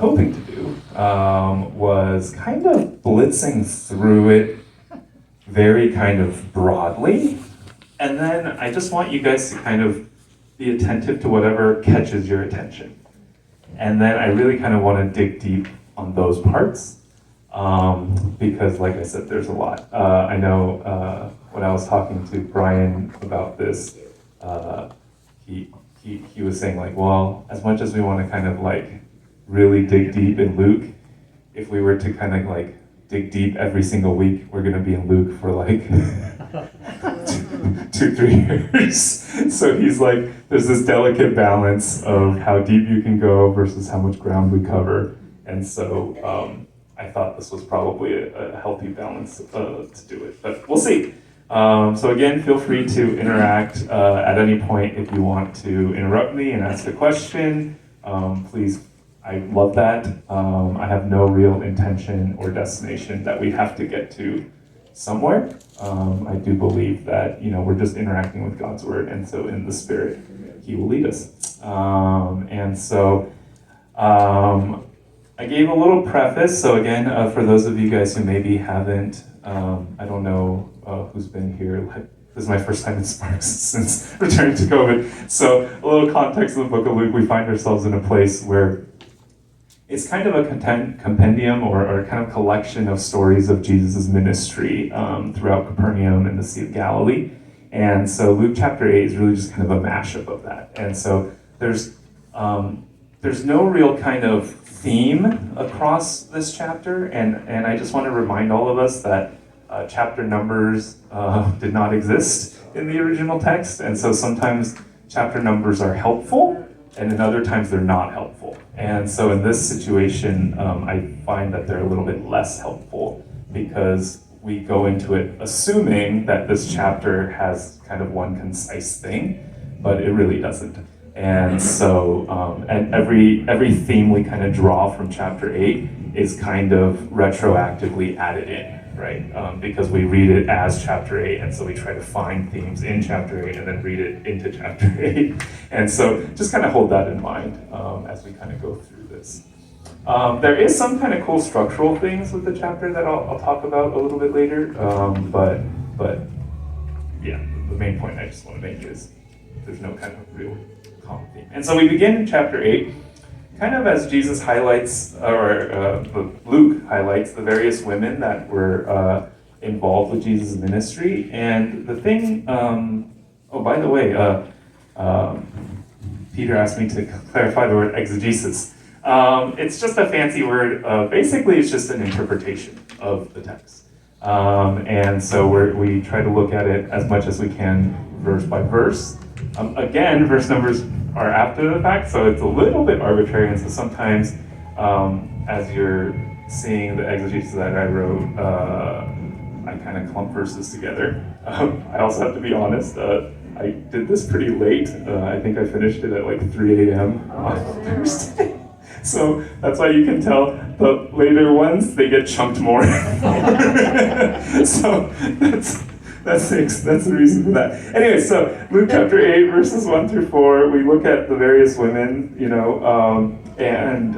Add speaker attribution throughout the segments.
Speaker 1: hoping to do was kind of blitzing through it very kind of broadly. And then I just want you guys to kind of be attentive to whatever catches your attention. And then I really kind of want to dig deep on those parts. Because like I said, there's a lot. I know when I was talking to Brian about this, he was saying like, well, as much as we want to kind of like really dig deep in Luke, if we were to kind of like dig deep every single week, we're going to be in Luke for like 2-3 years. So he's like, there's this delicate balance of how deep you can go versus how much ground we cover. And so I thought this was probably a healthy balance to do it, but we'll see. So again, feel free to interact at any point if you want to interrupt me and ask a question. Please, I love that. I have no real intention or destination that we have to get to somewhere. I do believe that we're just interacting with God's word, and so in the Spirit, He will lead us. And so I gave a little preface. So again, for those of you guys who maybe haven't, I don't know who's been here. This is my first time in Sparks since returning to COVID. So a little context of the book of Luke, we find ourselves in a place where it's kind of a compendium or kind of collection of stories of Jesus' ministry throughout Capernaum and the Sea of Galilee. And so Luke chapter 8 is really just kind of a mashup of that. And so there's no real kind of theme across this chapter. And I just want to remind all of us that chapter numbers did not exist in the original text. And so sometimes chapter numbers are helpful, and in other times they're not helpful. And so in this situation, I find that they're a little bit less helpful because we go into it assuming that this chapter has kind of one concise thing, but it really doesn't. And so, and every theme we kind of draw from chapter 8 is kind of retroactively added in, right? Because we read it as chapter 8, and so we try to find themes in chapter 8 and then read it into chapter 8. And so just kind of hold that in mind as we kind of go through this. There is some kind of cool structural things with the chapter that I'll talk about a little bit later, but yeah, the main point I just want to make is there's no kind of real common theme. And so we begin in chapter 8, kind of as Jesus highlights, or Luke highlights the various women that were involved with Jesus' ministry. And the thing, oh, by the way, Peter asked me to clarify the word exegesis. It's just a fancy word. Basically, it's just an interpretation of the text. And so we try to look at it as much as we can, verse by verse. Again, verse numbers are after the fact, so it's a little bit arbitrary, and so sometimes as you're seeing the exegesis that I wrote, I kind of clump verses together. I also have to be honest, I did this pretty late. I think I finished it at like 3 a.m. on Thursday. So that's why you can tell the later ones, they get chunked more. So that's the reason for that. Anyway, so Luke chapter 8, verses 1 through 4, we look at the various women, and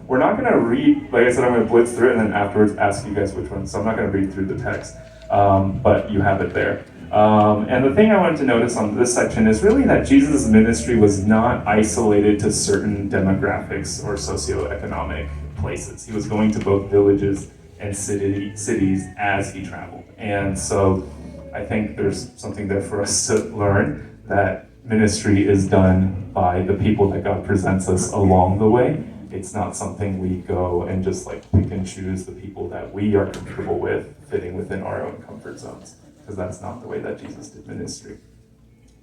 Speaker 1: we're not going to read, like I said, I'm going to blitz through it and then afterwards ask you guys which ones. So I'm not going to read through the text, but you have it there. And the thing I wanted to notice on this section is really that Jesus' ministry was not isolated to certain demographics or socioeconomic places. He was going to both villages and cities as he traveled. And so I think there's something there for us to learn, that ministry is done by the people that God presents us along the way. It's not something we go and just like pick and choose the people that we are comfortable with fitting within our own comfort zones, because that's not the way that Jesus did ministry.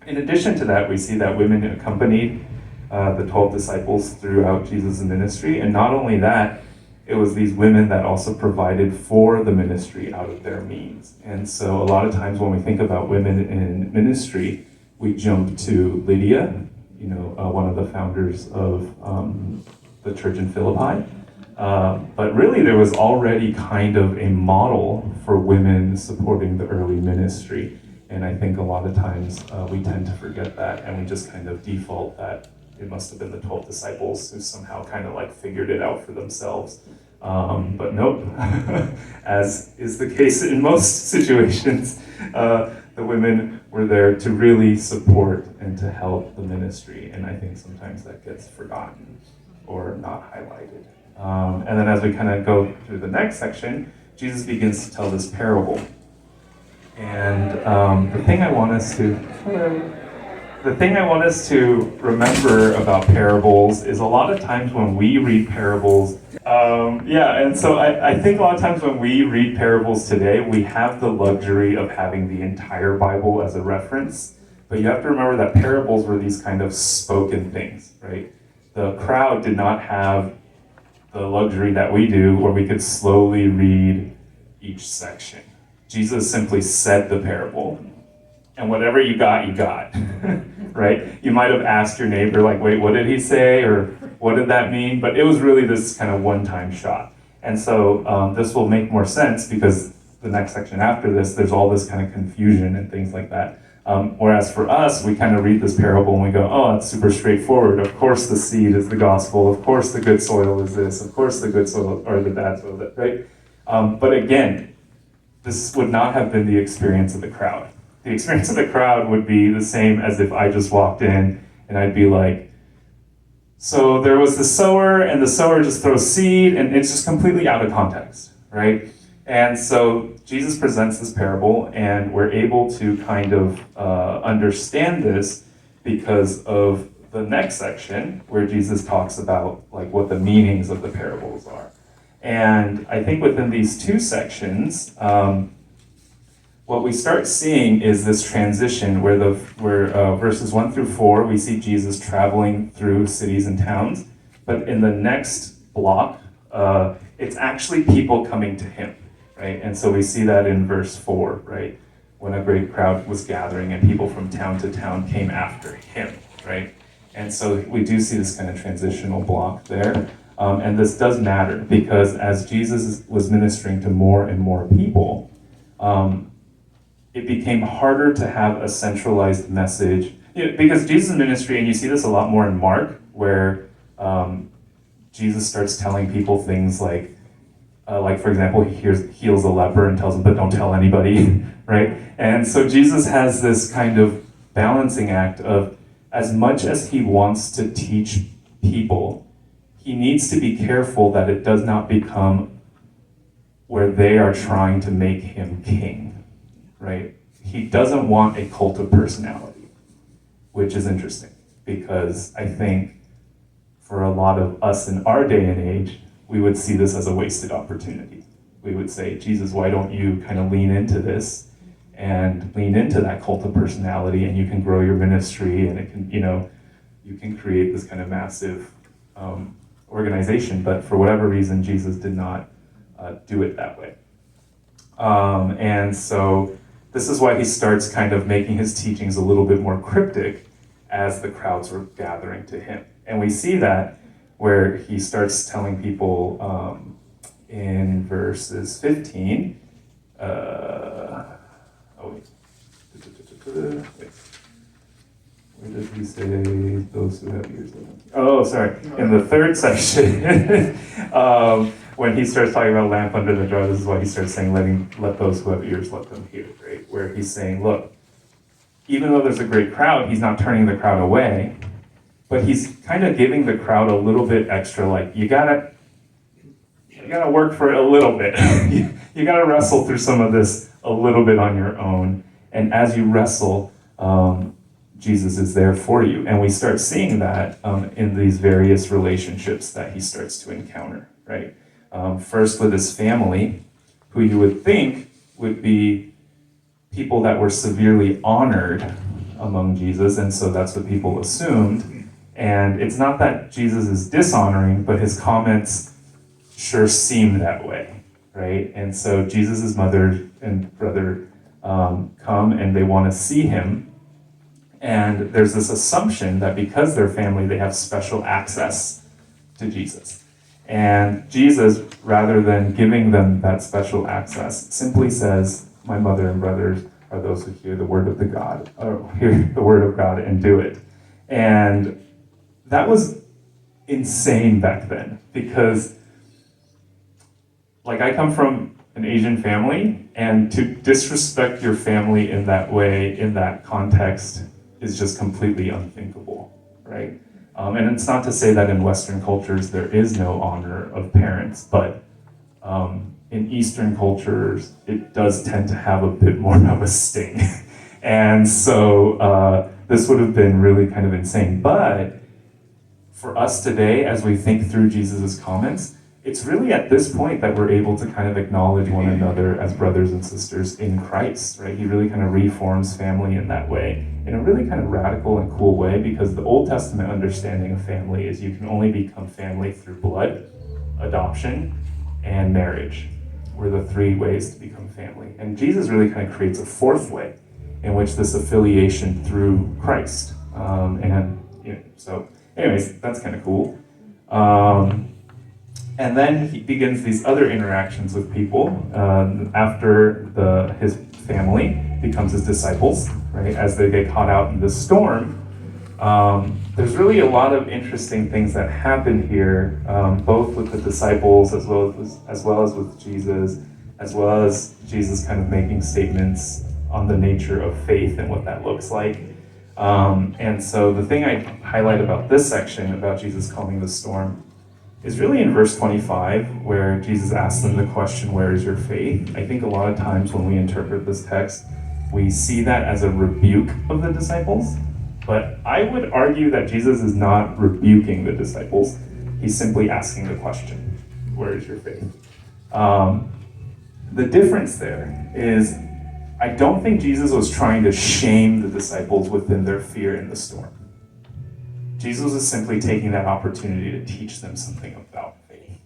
Speaker 1: In addition to that, we see that women accompanied the 12 disciples throughout Jesus' ministry, and not only that, it was these women that also provided for the ministry out of their means. And so a lot of times when we think about women in ministry, we jump to Lydia, one of the founders of the church in Philippi. But really there was already kind of a model for women supporting the early ministry. And I think a lot of times we tend to forget that, and we just kind of default that it must have been the 12 disciples who somehow kind of like figured it out for themselves. But nope, as is the case in most situations, the women were there to really support and to help the ministry, and I think sometimes that gets forgotten or not highlighted. And then as we kind of go through the next section, Jesus begins to tell this parable. And the thing I want us to remember about parables is a lot of times when we read parables, and so I think a lot of times when we read parables today, we have the luxury of having the entire Bible as a reference, but you have to remember that parables were these kind of spoken things, right? The crowd did not have the luxury that we do where we could slowly read each section. Jesus simply said the parable, and whatever you got, right? You might have asked your neighbor, like, wait, what did he say? Or what did that mean? But it was really this kind of one-time shot. And so this will make more sense because the next section after this, there's all this kind of confusion and things like that. Whereas for us, we kind of read this parable and we go, oh, it's super straightforward. Of course the seed is the gospel. Of course the good soil is this. Of course the good soil, or the bad soil, right? But again, this would not have been the experience of the crowd. The experience of the crowd would be the same as if I just walked in and I'd be like, so there was the sower, and the sower just throws seed, and it's just completely out of context, right? And so Jesus presents this parable, and we're able to kind of understand this because of the next section where Jesus talks about like what the meanings of the parables are. And I think within these two sections, what we start seeing is this transition where verses 1 through 4, we see Jesus traveling through cities and towns. But in the next block, it's actually people coming to him, right? And so we see that in verse 4, right? When a great crowd was gathering and people from town to town came after him, right? And so we do see this kind of transitional block there. And this does matter because as Jesus was ministering to more and more people, it became harder to have a centralized message. Because Jesus' ministry, and you see this a lot more in Mark, where Jesus starts telling people things like for example, he heals a leper and tells him, but don't tell anybody, right? And so Jesus has this kind of balancing act of, as much as he wants to teach people, he needs to be careful that it does not become where they are trying to make him king, right? He doesn't want a cult of personality, which is interesting because I think for a lot of us in our day and age, we would see this as a wasted opportunity. We would say, Jesus, why don't you kind of lean into this and lean into that cult of personality, and you can grow your ministry, and it can, you can create this kind of massive organization. But for whatever reason, Jesus did not do it that way. And so this is why he starts kind of making his teachings a little bit more cryptic as the crowds were gathering to him. And we see that where he starts telling people in verses 15, where does he say those who have ears? In the third section, when he starts talking about lamp under the jar, this is why he starts saying, let those who have ears, let them hear, right? Where he's saying, look, even though there's a great crowd, he's not turning the crowd away, but he's kind of giving the crowd a little bit extra, like, you gotta work for it a little bit. you gotta wrestle through some of this a little bit on your own. And as you wrestle, Jesus is there for you. And we start seeing that in these various relationships that he starts to encounter, right? First with his family, who you would think would be people that were severely honored among Jesus, and so that's what people assumed. And it's not that Jesus is dishonoring, but his comments sure seem that way, right? And so Jesus' mother and brother come and they want to see him. And there's this assumption that because they're family, they have special access to Jesus. And Jesus, rather than giving them that special access, simply says, my mother and brothers are those who hear the word of God and do it. And that was insane back then, because like I come from an Asian family, and to disrespect your family in that way, in that context, is just completely unthinkable, right? And it's not to say that in Western cultures there is no honor of parents, but in Eastern cultures it does tend to have a bit more of a sting. And so this would have been really kind of insane. But for us today, as we think through Jesus's comments, it's really at this point that we're able to kind of acknowledge one another as brothers and sisters in Christ, right? He really kind of reforms family in that way, in a really kind of radical and cool way, because the Old Testament understanding of family is you can only become family through blood, adoption, and marriage, were the three ways to become family. And Jesus really kind of creates a fourth way in which this affiliation through Christ. So anyways, that's kind of cool. And then he begins these other interactions with people after his family becomes his disciples, right? As they get caught out in the storm, there's really a lot of interesting things that happen here, both with the disciples as well as with Jesus, as well as Jesus kind of making statements on the nature of faith and what that looks like. And so the thing I highlight about this section, about Jesus calming the storm, is really in verse 25, where Jesus asks them the question, "Where is your faith?" I think a lot of times when we interpret this text, we see that as a rebuke of the disciples. But I would argue that Jesus is not rebuking the disciples. He's simply asking the question, "Where is your faith?" The difference there is, I don't think Jesus was trying to shame the disciples within their fear in the storm. Jesus is simply taking that opportunity to teach them something about faith.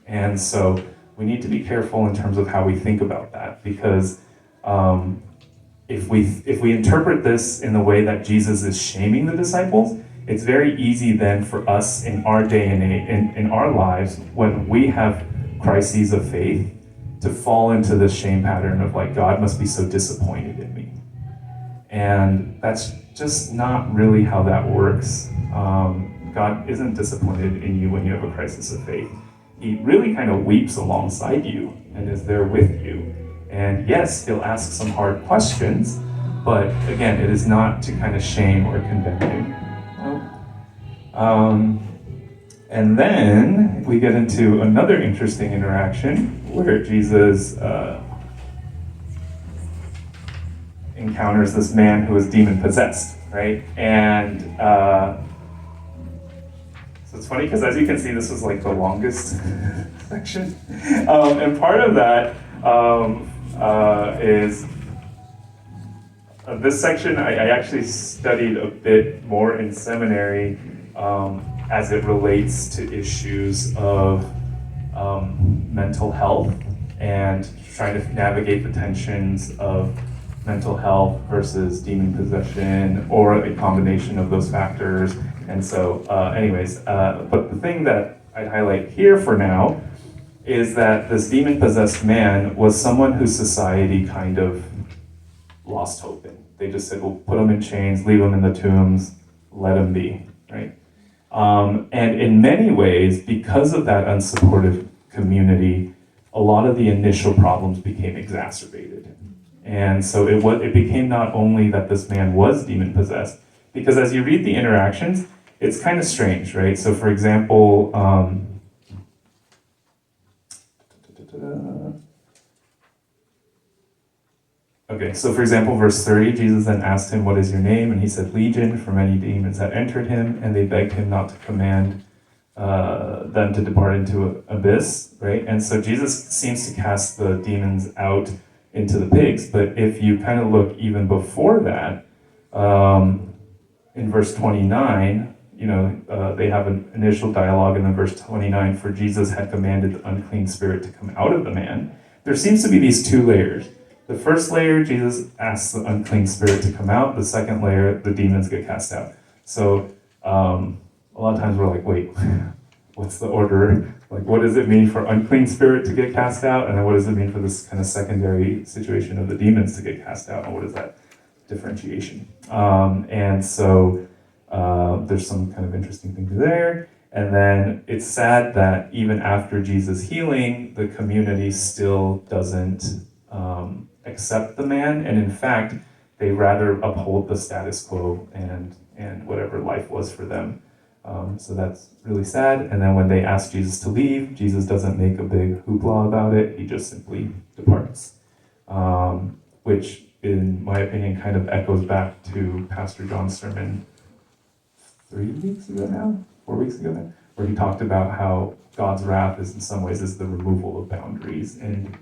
Speaker 1: And so we need to be careful in terms of how we think about that, because if we interpret this in the way that Jesus is shaming the disciples, it's very easy then for us in our day and age, in our lives, when we have crises of faith, to fall into this shame pattern of like, God must be so disappointed in me. And that's just not really how that works. God isn't disappointed in you when you have a crisis of faith. He really kind of weeps alongside you and is there with you. And yes, he'll ask some hard questions, but again, it is not to kind of shame or condemn you. And then we get into another interesting interaction where Jesus encounters this man who is demon possessed, right? And so it's funny because, as you can see, this was like the longest section. And part of that is this section I actually studied a bit more in seminary as it relates to issues of mental health and trying to navigate the tensions of mental health versus demon possession, or a combination of those factors. And so but the thing that I'd highlight here for now is that this demon-possessed man was someone whose society kind of lost hope in. They just said, well, put him in chains, leave him in the tombs, let him be, right? And in many ways, because of that unsupportive community, a lot of the initial problems became exacerbated. And so it became not only that this man was demon-possessed, because as you read the interactions, it's kind of strange, right? So for example, verse 30, Jesus then asked him, "What is your name?" And he said, "Legion," for many demons had entered him, and they begged him not to command them to depart into abyss, right? And so Jesus seems to cast the demons out into the pigs, but if you kind of look even before that, in verse 29, they have an initial dialogue, and then verse 29, for Jesus had commanded the unclean spirit to come out of the man. There seems to be these two layers. The first layer, Jesus asks the unclean spirit to come out. The second layer, the demons get cast out. So a lot of times we're like, wait, what's the order? Like, what does it mean for unclean spirit to get cast out? And then what does it mean for this kind of secondary situation of the demons to get cast out? And what is that differentiation? And so There's some kind of interesting things there. And then it's sad that even after Jesus' healing, the community still doesn't accept the man, and in fact, they rather uphold the status quo and whatever life was for them. So that's really sad. And then when they ask Jesus to leave, Jesus doesn't make a big hoopla about it. He just simply departs, which, in my opinion, kind of echoes back to Pastor John's sermon 4 weeks ago now, where he talked about how God's wrath is in some ways is the removal of boundaries and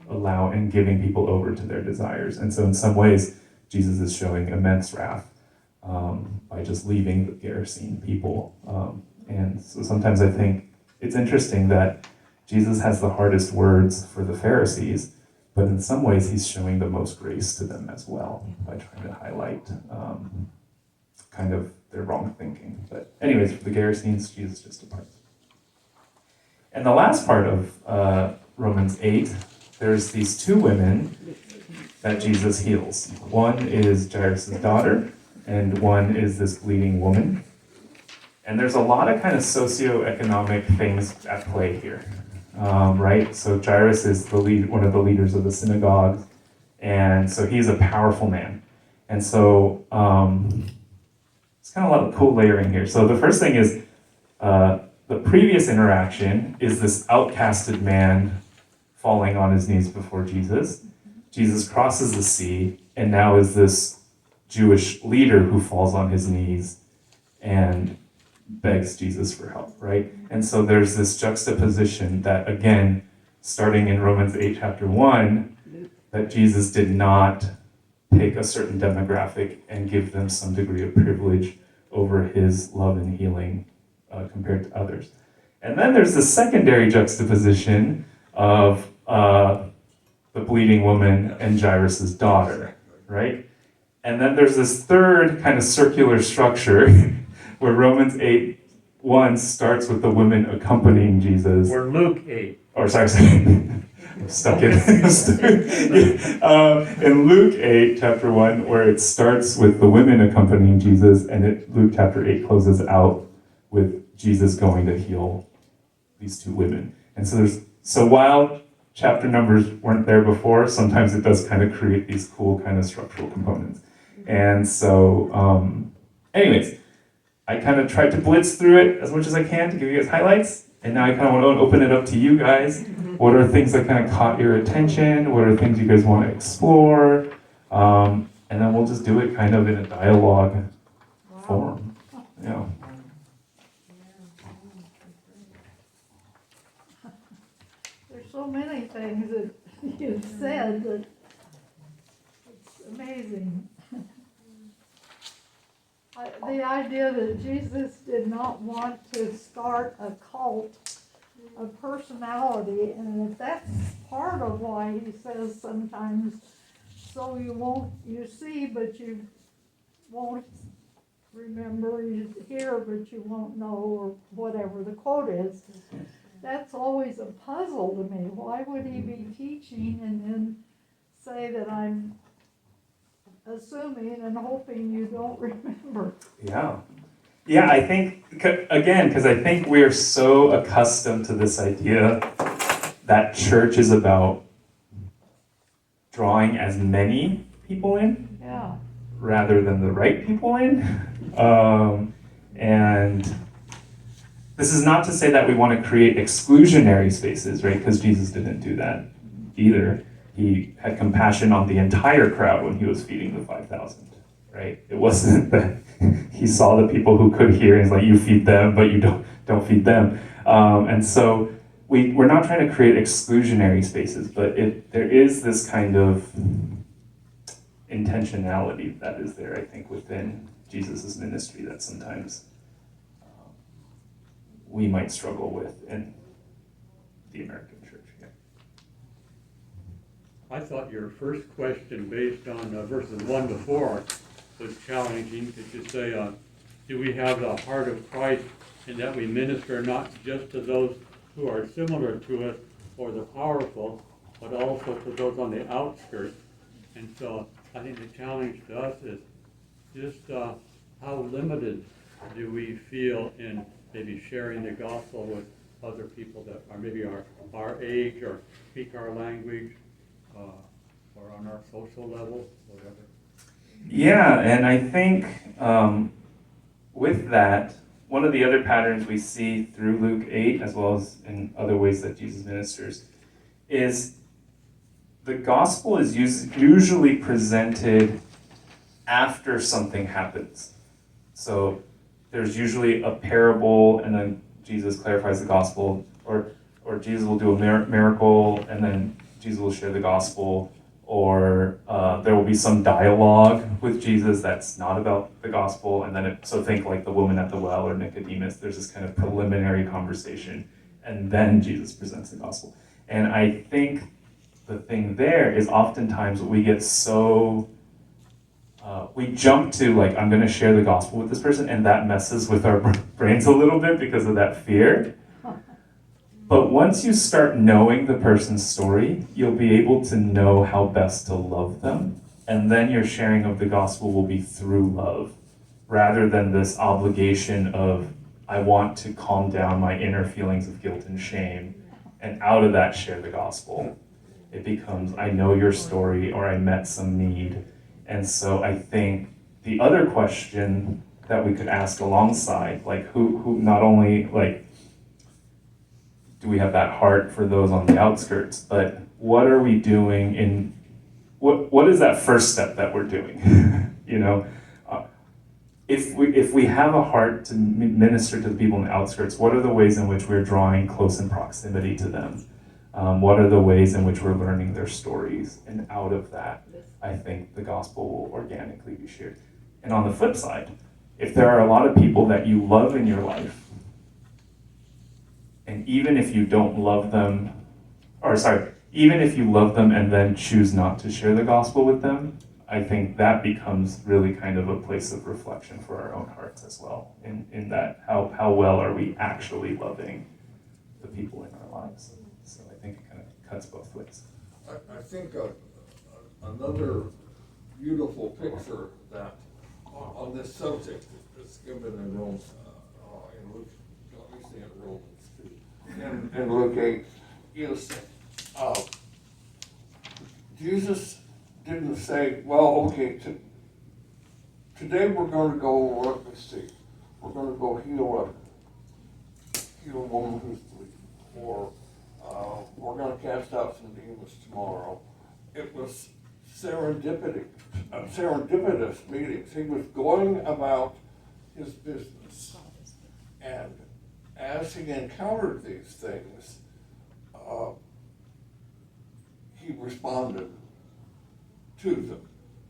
Speaker 1: giving people over to their desires. And so in some ways, Jesus is showing immense wrath by just leaving the Gerasene people. And so sometimes I think it's interesting that Jesus has the hardest words for the Pharisees, but in some ways he's showing the most grace to them as well by trying to highlight kind of their wrong thinking. But anyways, for the Gerasenes, Jesus just departs. And the last part of Romans 8, there's these two women that Jesus heals. One is Jairus' daughter, and one is this bleeding woman. And there's a lot of kind of socioeconomic things at play here, right? So Jairus is one of the leaders of the synagogue, and so he's a powerful man. And so it's kind of a lot of cool layering here. So the first thing is the previous interaction is this outcasted man falling on his knees before Jesus. Jesus crosses the sea, and now is this Jewish leader who falls on his knees and begs Jesus for help, right? And so there's this juxtaposition that, again, starting in Romans 8, chapter 1, that Jesus did not pick a certain demographic and give them some degree of privilege over his love and healing compared to others. And then there's the secondary juxtaposition of the bleeding woman and Jairus' daughter, right? And then there's this third kind of circular structure where Romans 8:1 starts with the women accompanying Jesus.
Speaker 2: Or Luke 8.
Speaker 1: Or sorry, I'm stuck in. In Luke 8, chapter 1, where it starts with the women accompanying Jesus, and Luke chapter 8 closes out with Jesus going to heal these two women. And so while chapter numbers weren't there before, sometimes it does kind of create these cool kind of structural components. And so, anyways, I kind of tried to blitz through it as much as I can to give you guys highlights. And now I kind of want to open it up to you guys. What are things that kind of caught your attention? What are things you guys want to explore? And then we'll just do it kind of in a dialogue form. Yeah.
Speaker 3: There's so many things that you've said that it's amazing. The idea that Jesus did not want to start a cult of personality, and if that's part of why he says sometimes, so you see, but you won't remember, you hear, but you won't know, or whatever the quote is. That's always a puzzle to me. Why would he be teaching and then say that I'm assuming and hoping you don't remember?
Speaker 1: Yeah, I think, again, because I think we're so accustomed to this idea that church is about drawing as many people in rather than the right people in. And this is not to say that we want to create exclusionary spaces, right? Because Jesus didn't do that either. He had compassion on the entire crowd when he was feeding the 5,000, right? It wasn't that he saw the people who could hear and he's like, you feed them, but you don't feed them. And so we're not trying to create exclusionary spaces, but there is this kind of intentionality that is there, I think, within Jesus' ministry that sometimes we might struggle with in the American church. Yeah.
Speaker 2: I thought your first question, based on verses 1 to 4, was challenging. Could you say, do we have the heart of Christ in that we minister not just to those who are similar to us or the powerful, but also to those on the outskirts? And so I think the challenge to us is just how limited do we feel in maybe sharing the gospel with other people that are maybe our age or speak our language, or on our social level, whatever?
Speaker 1: Yeah, and I think with that, one of the other patterns we see through Luke 8, as well as in other ways that Jesus ministers, is the gospel is usually presented after something happens. So there's usually a parable, and then Jesus clarifies the gospel, or Jesus will do a miracle, and then Jesus will share the gospel, or there will be some dialogue with Jesus that's not about the gospel, and then so think like the woman at the well or Nicodemus. There's this kind of preliminary conversation, and then Jesus presents the gospel. And I think the thing there is oftentimes we get so we jump to like, I'm going to share the gospel with this person, and that messes with our brains a little bit because of that fear. But once you start knowing the person's story, you'll be able to know how best to love them, and then your sharing of the gospel will be through love, rather than this obligation of, I want to calm down my inner feelings of guilt and shame, and out of that share the gospel. It becomes, I know your story, or I met some need. And so I think the other question that we could ask alongside, like who not only like, do we have that heart for those on the outskirts, but what are we doing in, what is that first step that we're doing? You know, if we have a heart to minister to the people on the outskirts, what are the ways in which we're drawing close in proximity to them? What are the ways in which we're learning their stories? And out of that, I think the gospel will organically be shared. And on the flip side, if there are a lot of people that you love in your life, and even if you don't love them, even if you love them and then choose not to share the gospel with them, I think that becomes really kind of a place of reflection for our own hearts as well, in that how well are we actually loving the people in our lives. So I think it kind of cuts both ways.
Speaker 4: I think another beautiful picture that on this subject is given in Rome, in Luke, let me see, in Romans 2, in Luke 8, is Jesus didn't say, well, okay, today we're going to go, let me see, we're going to go heal a woman who's bleeding, or we're going to cast out some demons tomorrow. It was serendipitous meetings. He was going about his business. And as he encountered these things, he responded to them.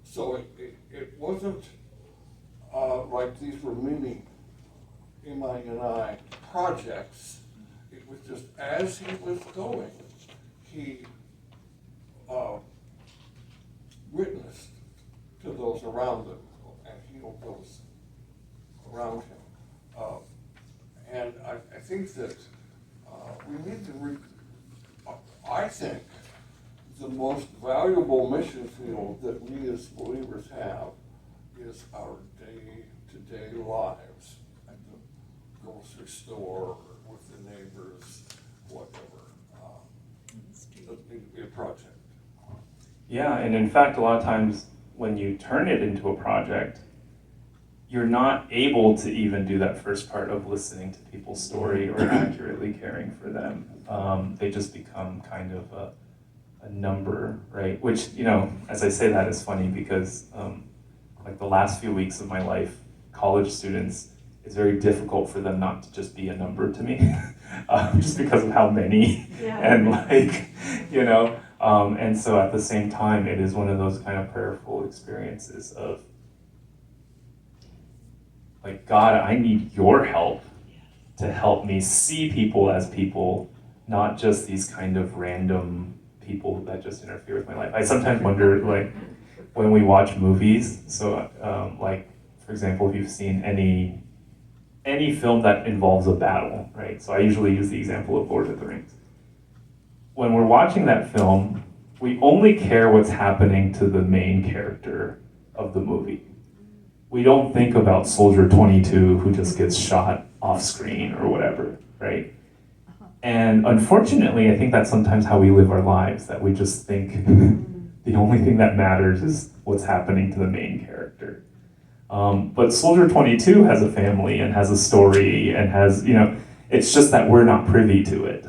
Speaker 4: So it wasn't like these were mini MI&I projects. It was just as he was going, he witnessed to those around him and healed those around him. And I think that we need to, I think, the most valuable mission field that we as believers have is our day-to-day lives at the grocery store, with the neighbors, whatever. Doesn't need to be a project.
Speaker 1: Yeah, and in fact, a lot of times when you turn it into a project, you're not able to even do that first part of listening to people's story or accurately caring for them. They just become kind of a number, right? Which, you know, as I say that is funny because like the last few weeks of my life, college students, it's very difficult for them not to just be a number to me, just because of how many, and like, you know, and so at the same time, it is one of those kind of prayerful experiences of, like, God, I need your help to help me see people as people, not just these kind of random people that just interfere with my life. I sometimes wonder, like, when we watch movies, so like, for example, if you've seen any film that involves a battle, right? So I usually use the example of Lord of the Rings. When we're watching that film, we only care what's happening to the main character of the movie. we don't think about Soldier 22 who just gets shot off screen or whatever, right? And unfortunately, I think that's sometimes how we live our lives, that we just think the only thing that matters is what's happening to the main character. But Soldier 22 has a family and has a story and has, it's just that we're not privy to it.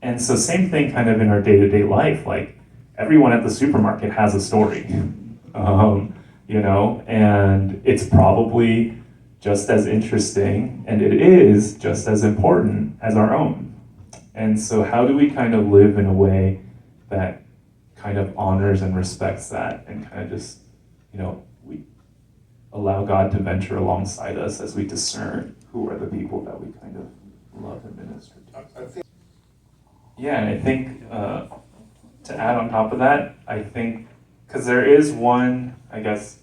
Speaker 1: And so same thing kind of in our day-to-day life, like everyone at the supermarket has a story, and it's probably just as interesting, and it is just as important as our own. And so how do we kind of live in a way that kind of honors and respects that, and kind of just, we allow God to venture alongside us as we discern who are the people that we kind of love and minister to.
Speaker 4: I think
Speaker 1: Yeah, and I think to add on top of that, I think, because there is one, I guess,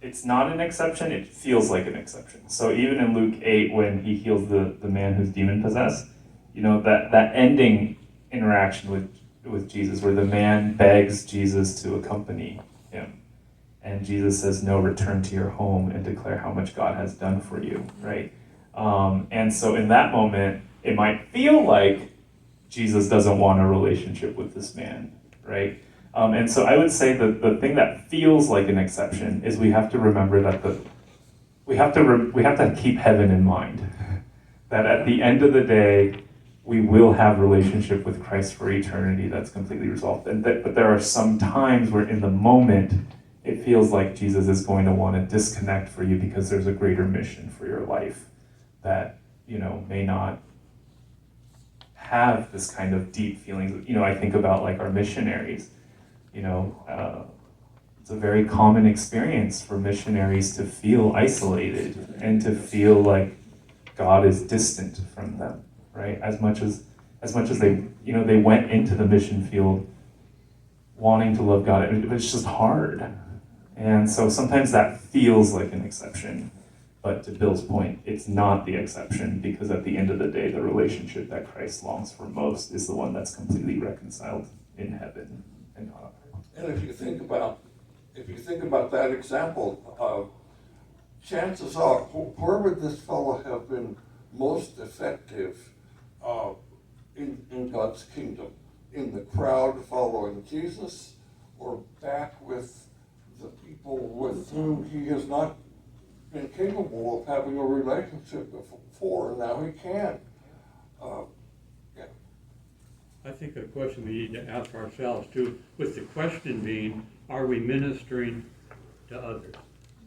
Speaker 1: it's not an exception, it feels like an exception. So even in Luke 8, when he heals the man who's demon-possessed, that ending interaction with Jesus, where the man begs Jesus to accompany him. And Jesus says, no, return to your home and declare how much God has done for you, right? And so in that moment, it might feel like Jesus doesn't want a relationship with this man, right? And so I would say that the thing that feels like an exception is we have to remember that we have to keep heaven in mind. That at the end of the day, we will have relationship with Christ for eternity that's completely resolved. But there are some times where in the moment, it feels like Jesus is going to want to disconnect for you because there's a greater mission for your life that, may not have this kind of deep feelings. I think about like our missionaries. It's a very common experience for missionaries to feel isolated and to feel like God is distant from them, right? As much as they, they went into the mission field wanting to love God, it's just hard. And so sometimes that feels like an exception. But to Bill's point, it's not the exception, because at the end of the day, the relationship that Christ longs for most is the one that's completely reconciled in heaven and not on earth.
Speaker 4: And if you think about that example, chances are, where would this fellow have been most effective in God's kingdom? In the crowd following Jesus, or back with the people with whom he has not been capable of having a relationship before, and now he can?
Speaker 2: I think a question we need to ask ourselves too, with the question being, are we ministering to others?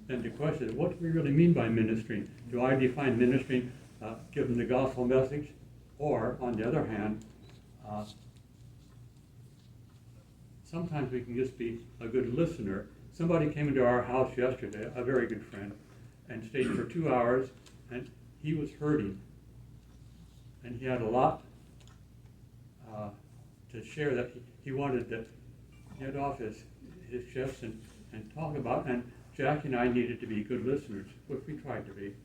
Speaker 2: And the question is, what do we really mean by ministering? Do I define ministering, give them the gospel message? Or, on the other hand, sometimes we can just be a good listener. Somebody came into our house yesterday, a very good friend, and stayed for 2 hours, and he was hurting. And he had a lot to share that he wanted to get off his chest and talk about. And Jackie and I needed to be good listeners, which we tried to be.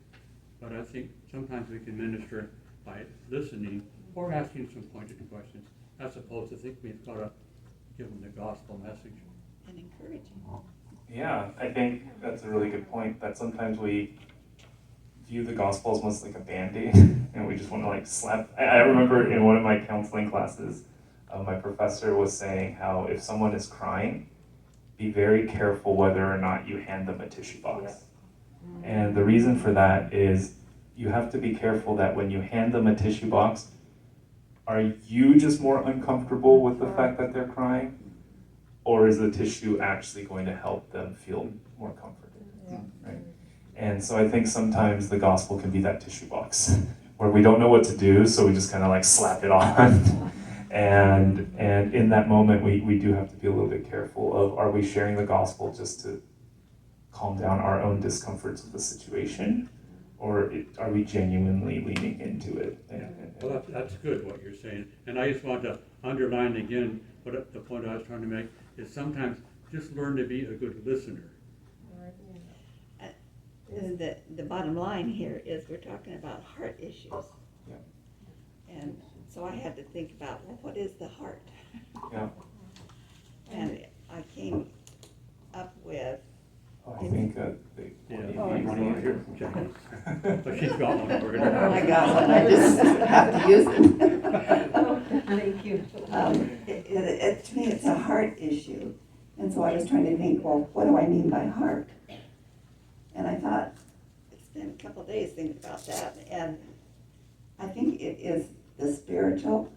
Speaker 2: But I think sometimes we can minister by listening or asking some pointed questions, as opposed to think we've got to give them the gospel message.
Speaker 5: And encouraging.
Speaker 1: Yeah, I think that's a really good point, that sometimes we view the gospel as almost like a Band-Aid, and we just want to like slap. I remember in one of my counseling classes, my professor was saying how if someone is crying, be very careful whether or not you hand them a tissue box. And the reason for that is you have to be careful that when you hand them a tissue box, are you just more uncomfortable with the fact that they're crying? Or is the tissue actually going to help them feel more comforted? Right? And so I think sometimes the gospel can be that tissue box where we don't know what to do, so we just kind of like slap it on. And in that moment, we do have to be a little bit careful of, are we sharing the gospel just to calm down our own discomforts of the situation? Or are we genuinely leaning into it?
Speaker 2: Well, that's good what you're saying. And I just want to underline again what the point I was trying to make is sometimes just learn to be a good listener.
Speaker 5: The bottom line here is we're talking about heart issues.
Speaker 1: Yeah.
Speaker 5: And so I had to think about, well, what is the heart?
Speaker 1: Yeah.
Speaker 5: And I came up with,
Speaker 1: Oh,
Speaker 5: you
Speaker 1: think they
Speaker 2: Yeah,
Speaker 3: Oh,
Speaker 2: you want to hear from Jackie? So she's got one for you.
Speaker 5: I got one, I just have to use it.
Speaker 6: Thank you.
Speaker 5: To me, it's a heart issue, and so I was trying to think, well, what do I mean by heart? And I thought, it's been a couple days thinking about that, and I think it is the spiritual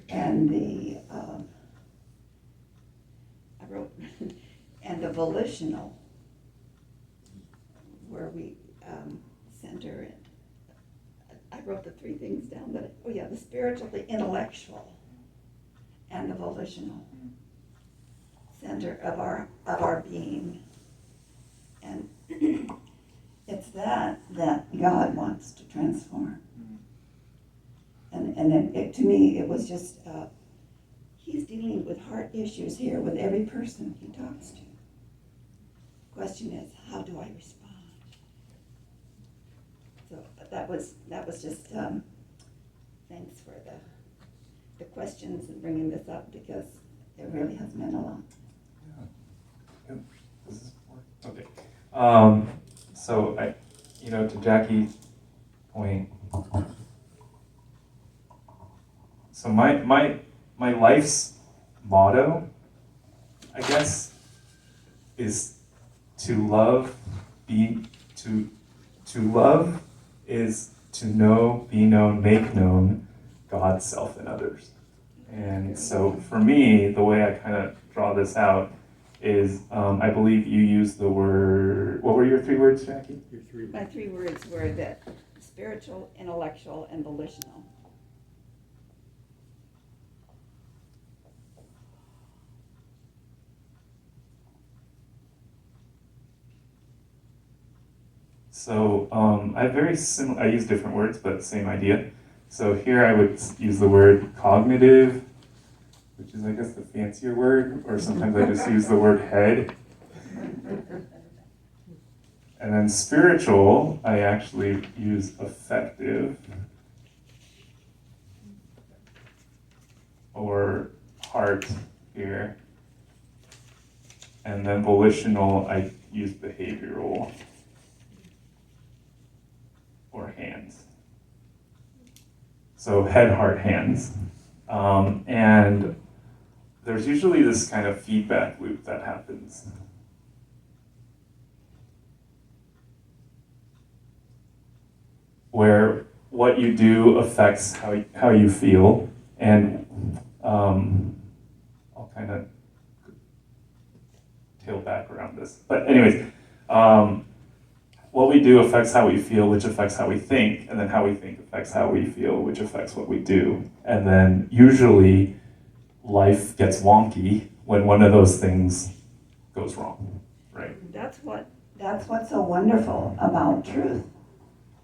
Speaker 5: and the, I wrote, and the volitional, where we center it. I wrote the three things down, but, oh yeah, the spiritual, the intellectual, and the volitional center of our being. And it's that God wants to transform. And it, to me, it was just, he's dealing with heart issues here with every person he talks to. Question is, how do I respond? So that was just, thanks for the questions and bringing this up, because it really has meant a lot.
Speaker 1: Yep. Does this work? Okay. So to Jackie's point, so my life's motto, I guess, is to love, to love is to know, be known, make known God's self in others. And so for me, the way I kind of draw this out is, I believe you used the word, what were your three words, Jackie?
Speaker 2: Your three.
Speaker 5: My three words were that spiritual, intellectual, and volitional.
Speaker 1: So I have very similar, I use different words, but same idea. So here I would use the word cognitive, which is, I guess, the fancier word, or sometimes I just use the word head. And then spiritual, I actually use affective or heart here. And then volitional, I use behavioral or hands. So head, heart, hands. And there's usually this kind of feedback loop that happens. Where what you do affects how you feel, and I'll kind of tail back around this. But anyways, what we do affects how we feel, which affects how we think, and then how we think affects how we feel, which affects what we do. And then usually life gets wonky when one of those things goes wrong, right?
Speaker 5: That's what's so wonderful about truth.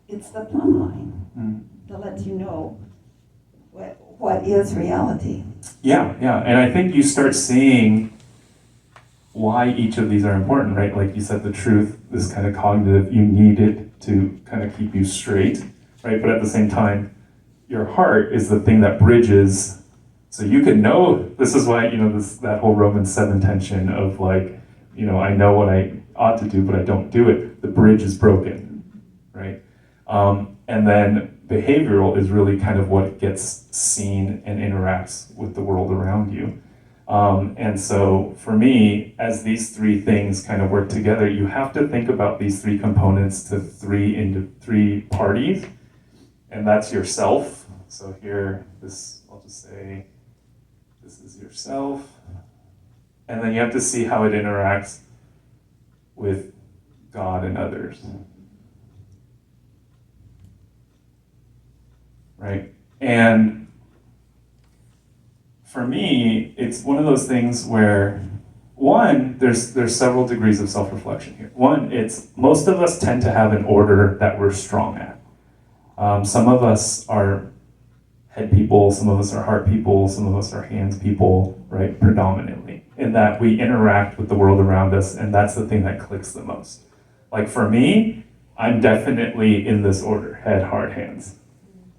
Speaker 5: It's the plumb line that lets you know what is reality.
Speaker 1: Yeah, and I think you start seeing why each of these are important, right? Like you said, the truth, this kind of cognitive, you need it to kind of keep you straight, right? But at the same time, your heart is the thing that bridges. So you can know, this is why, that whole Romans 7 tension of like, I know what I ought to do, but I don't do it. The bridge is broken, right? And then behavioral is really kind of what gets seen and interacts with the world around you. And so for me, as these three things kind of work together, you have to think about these three components to three parties, and that's yourself. So here, I'll just say, this is yourself. And then you have to see how it interacts with God and others. Right? And for me, it's one of those things where, one, there's several degrees of self-reflection here. One, it's most of us tend to have an order that we're strong at. Some of us are head people, some of us are heart people, some of us are hands people, right, predominantly, in that we interact with the world around us, and that's the thing that clicks the most. Like for me, I'm definitely in this order, head, heart, hands.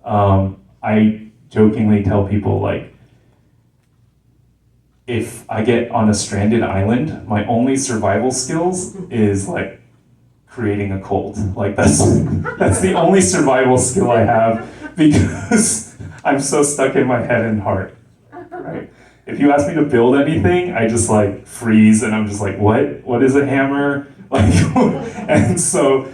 Speaker 1: I jokingly tell people, like, if I get on a stranded island, my only survival skills is like creating a cult. Like that's the only survival skill I have because I'm so stuck in my head and heart. Right? If you ask me to build anything, I just like freeze and I'm just like, what? What is a hammer? Like, and so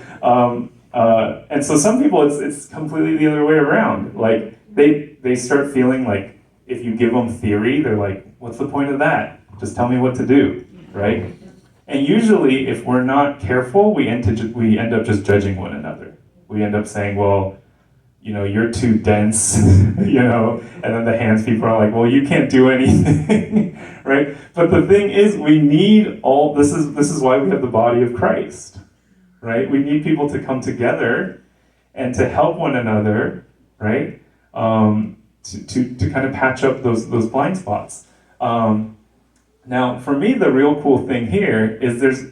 Speaker 1: some people it's completely the other way around. Like they start feeling like if you give them theory, they're like, what's the point of that? Just tell me what to do, right? And usually, if we're not careful, we end up just judging one another. We end up saying, well, you're too dense, and then the hands people are like, well, you can't do anything, right? But the thing is, we need this is why we have the body of Christ, right? We need people to come together and to help one another, right? To kind of patch up those blind spots. Now, for me, the real cool thing here is there's,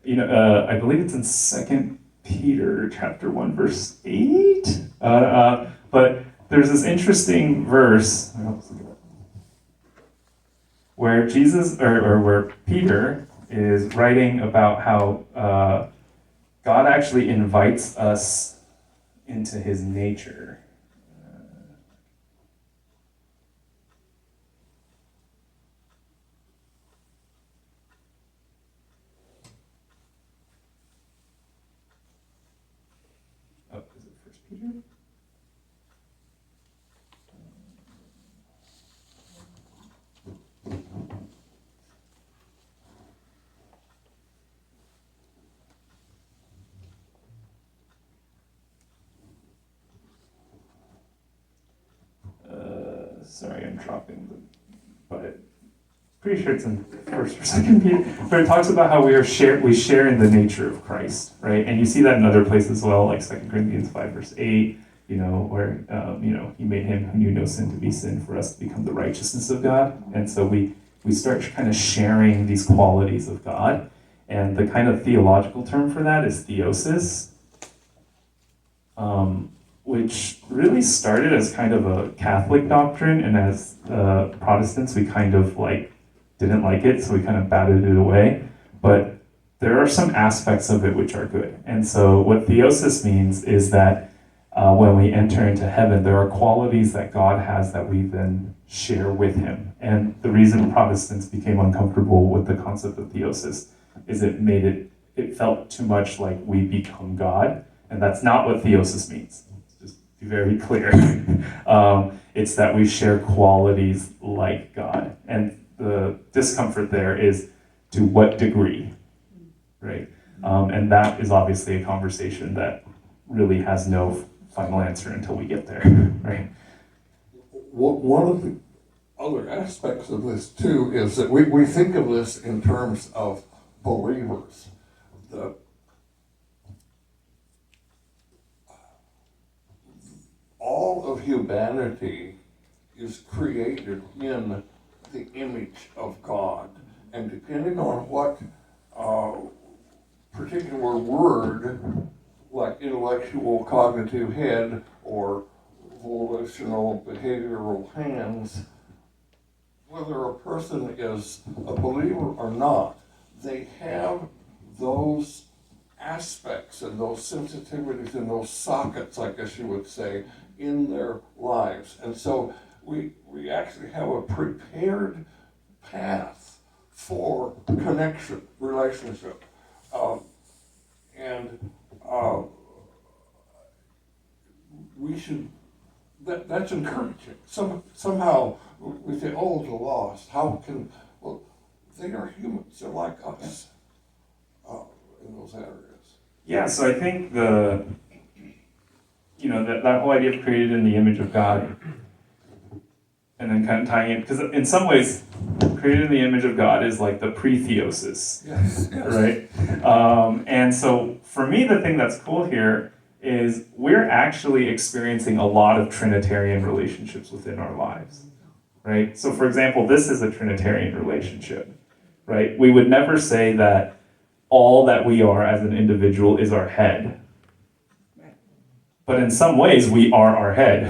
Speaker 1: I believe it's in 2 Peter chapter 1, verse 8. But there's this interesting verse where Jesus, or where Peter is writing about how God actually invites us into his nature. Is it 1 Peter? Sorry, I'm dropping but pretty sure it's in 1st or 2nd Peter. But it talks about how we share in the nature of Christ, right? And you see that in other places as well, like 2 Corinthians 5, verse 8, where he made him who knew no sin to be sin for us to become the righteousness of God. And so we start kind of sharing these qualities of God. And the kind of theological term for that is Theosis. Which really started as kind of a Catholic doctrine, and as Protestants, we kind of didn't like it, so we kind of batted it away. But there are some aspects of it which are good. And so what theosis means is that when we enter into heaven, there are qualities that God has that we then share with him. And the reason Protestants became uncomfortable with the concept of theosis is it felt too much like we become God, and that's not what theosis means. Be very clear. It's that we share qualities like God. And the discomfort there is to what degree, right? And that is obviously a conversation that really has no final answer until we get there, right?
Speaker 4: One of the other aspects of this too is that we think of this in terms of believers. All of humanity is created in the image of God. And depending on what particular word, like intellectual cognitive head or volitional behavioral hands, whether a person is a believer or not, they have those aspects and those sensitivities and those sockets, I guess you would say, in their lives. And so we actually have a prepared path for connection, relationship. We should, that's encouraging. Somehow we say, oh, the lost, well, they are humans, they're like us in those areas.
Speaker 1: Yeah, so I think that whole idea of created in the image of God, and then kind of tying in, because in some ways, created in the image of God is like the pre-theosis,
Speaker 4: yes.
Speaker 1: Right? And so for me, the thing that's cool here is we're actually experiencing a lot of Trinitarian relationships within our lives, right? So for example, this is a Trinitarian relationship, right? We would never say that all that we are as an individual is our head. But in some ways, we are our head.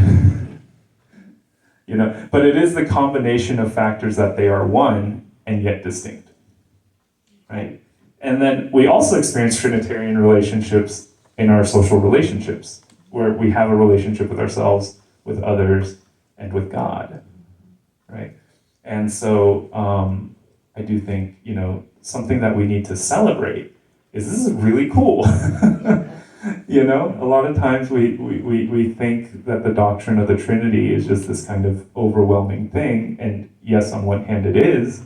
Speaker 1: You know, but it is the combination of factors that they are one and yet distinct, right? And then we also experience Trinitarian relationships in our social relationships, where we have a relationship with ourselves, with others, and with God, right? And so I do think, you know, something that we need to celebrate is this is really cool. You know, a lot of times we think that the doctrine of the Trinity is just this kind of overwhelming thing, and yes, on one hand it is,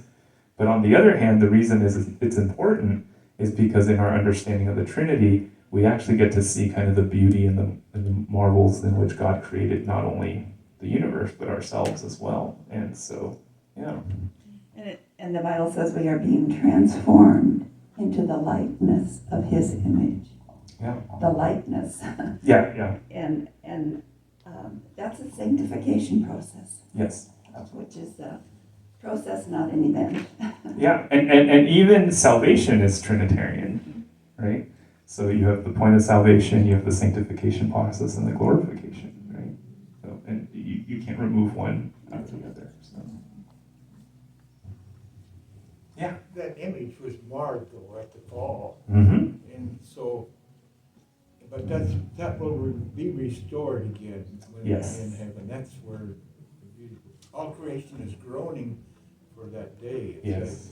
Speaker 1: but on the other hand, the reason it's important is because in our understanding of the Trinity, we actually get to see kind of the beauty and the marvels in which God created not only the universe, but ourselves as well. And so, yeah.
Speaker 5: And the Bible says we are being transformed into the likeness of His image.
Speaker 1: Yeah.
Speaker 5: The likeness.
Speaker 1: Yeah.
Speaker 5: And that's a sanctification process.
Speaker 1: Yes.
Speaker 5: Which is a process, not an event.
Speaker 1: Yeah, and even salvation is Trinitarian, right? So you have the point of salvation, you have the sanctification process, and the glorification, right? So, and you can't remove one out of the other. So. Yeah.
Speaker 7: That image was marred though at the fall,
Speaker 1: Mm-hmm.
Speaker 7: and so, but that will be restored again when
Speaker 1: Yes.
Speaker 7: we're in heaven. That's where the beautiful, all creation is groaning for that day. It
Speaker 1: Yes.
Speaker 7: says,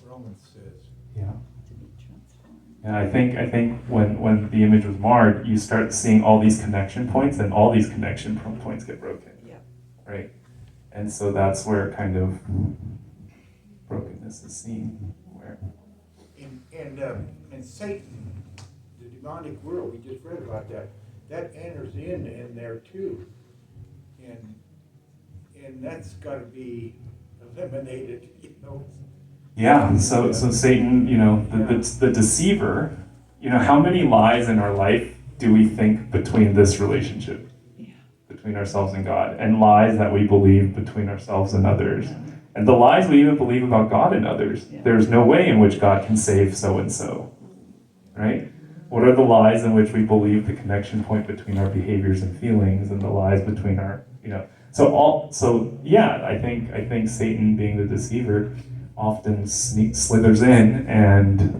Speaker 7: Romans says.
Speaker 1: Yeah.
Speaker 5: To be transformed.
Speaker 1: And I think when the image was marred, you start seeing all these connection points, and all these connection points get broken.
Speaker 5: Yeah.
Speaker 1: Right? And so that's where kind of brokenness is seen. Where
Speaker 7: And Satan, the demonic world, we just read about that enters in there too. And that's got to be eliminated, you know.
Speaker 1: Yeah, so Satan, you know, the deceiver, you know, how many lies in our life do we think between this relationship?
Speaker 5: Yeah.
Speaker 1: Between ourselves and God, and lies that we believe between ourselves and others. And the lies we even believe about God and others.
Speaker 5: Yeah.
Speaker 1: There's no way in which God can save so-and-so, right? What are the lies in which we believe the connection point between our behaviors and feelings, and the lies between our, you know, yeah, I think Satan, being the deceiver, often slithers in, and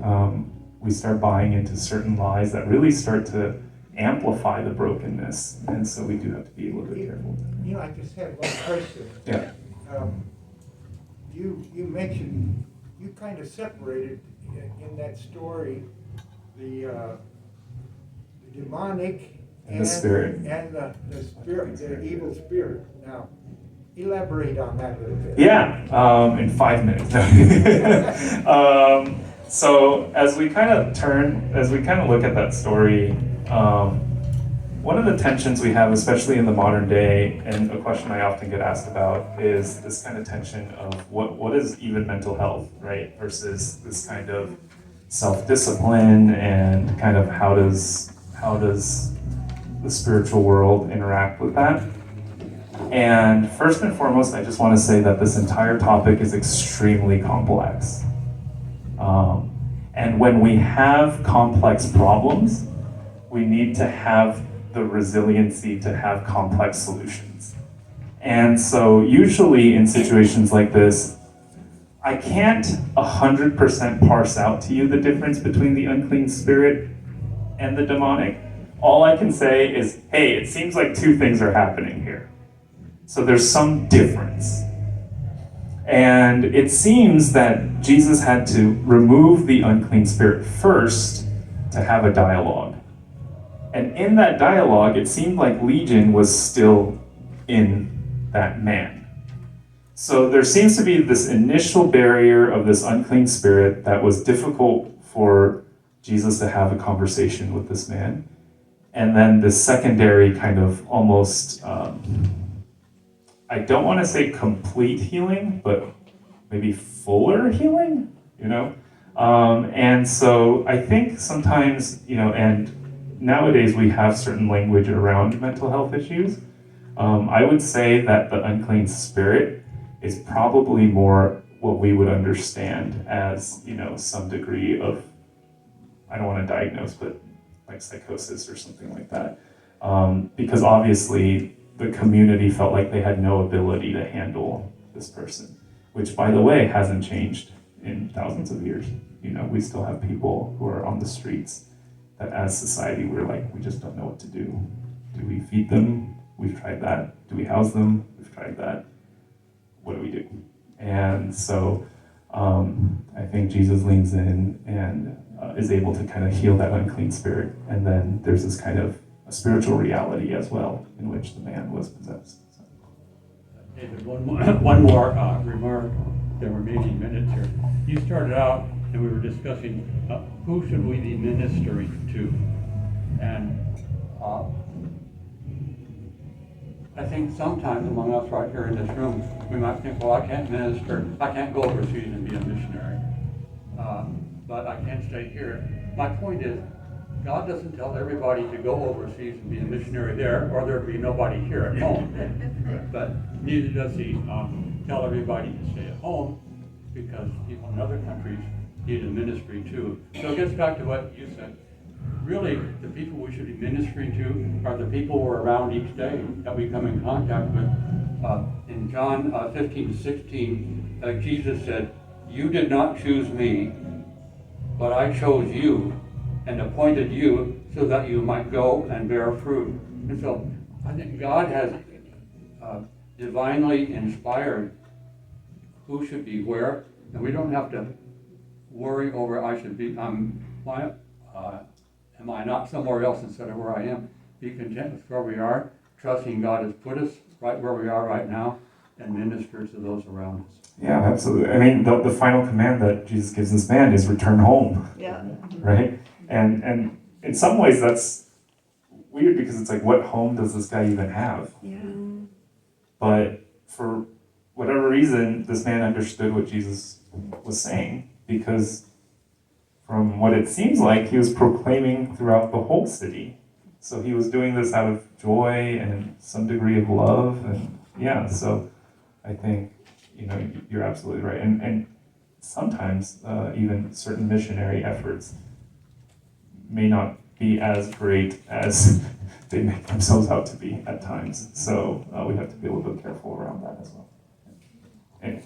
Speaker 1: we start buying into certain lies that really start to amplify the brokenness, and so we do have to be a little bit careful with that.
Speaker 7: You know, I just have one question.
Speaker 1: Yeah.
Speaker 7: You mentioned, you kind of separated in that story the demonic
Speaker 1: And the spirit.
Speaker 7: and the spirit, the evil spirit. Now, elaborate on that a little bit.
Speaker 1: Yeah, in 5 minutes. So as we kind of look at that story, one of the tensions we have, especially in the modern day, and a question I often get asked about, is this kind of tension of what is even mental health, right, versus this kind of self-discipline, and kind of how does the spiritual world interact with that. And first and foremost, I just want to say that this entire topic is extremely complex. And when we have complex problems, we need to have the resiliency to have complex solutions. And so usually in situations like this, I can't 100% parse out to you the difference between the unclean spirit and the demonic. All I can say is, hey, it seems like two things are happening here. So there's some difference. And it seems that Jesus had to remove the unclean spirit first to have a dialogue. And in that dialogue, it seemed like Legion was still in that man. So there seems to be this initial barrier of this unclean spirit that was difficult for Jesus to have a conversation with this man. And then this secondary kind of almost, I don't want to say complete healing, but maybe fuller healing, you know? And so I think sometimes, you know, and nowadays we have certain language around mental health issues. I would say that the unclean spirit is probably more what we would understand as, you know, some degree of, I don't want to diagnose, but like psychosis or something like that. Because obviously the community felt like they had no ability to handle this person, which, by the way, hasn't changed in thousands of years. You know, we still have people who are on the streets that as society, we're like, we just don't know what to do. Do we feed them? We've tried that. Do we house them? We've tried that. What do we do? And so I think Jesus leans in and is able to kind of heal that unclean spirit. And then there's this kind of a spiritual reality as well in which the man was possessed. So.
Speaker 2: David, one more remark. There were maybe minutes here. You started out and we were discussing who should we be ministering to, and I think sometimes among us right here in this room, we might think, well, I can't minister, I can't go overseas and be a missionary, but I can't stay here. My point is, God doesn't tell everybody to go overseas and be a missionary there, or there'd be nobody here at home. But neither does he tell everybody to stay at home, because people in other countries need a ministry too. So it gets back to what you said. Really, the people we should be ministering to are the people we're around each day that we come in contact with. In John 15:16, Jesus said, "You did not choose me, but I chose you and appointed you so that you might go and bear fruit." And so I think God has divinely inspired who should be where, and we don't have to worry over am I not somewhere else instead of where I am? Be content with where we are, trusting God has put us right where we are right now, and minister to those around us.
Speaker 1: Yeah, absolutely. I mean, the final command that Jesus gives this man is return home.
Speaker 5: Yeah.
Speaker 1: Right? And in some ways that's weird, because it's like, what home does this guy even have?
Speaker 5: Yeah.
Speaker 1: But for whatever reason, this man understood what Jesus was saying, because from what it seems like, he was proclaiming throughout the whole city. So he was doing this out of joy and some degree of love. And yeah, so I think, you know, you're absolutely right. And sometimes even certain missionary efforts may not be as great as they make themselves out to be at times. So we have to be a little bit careful around that as well. Anyway.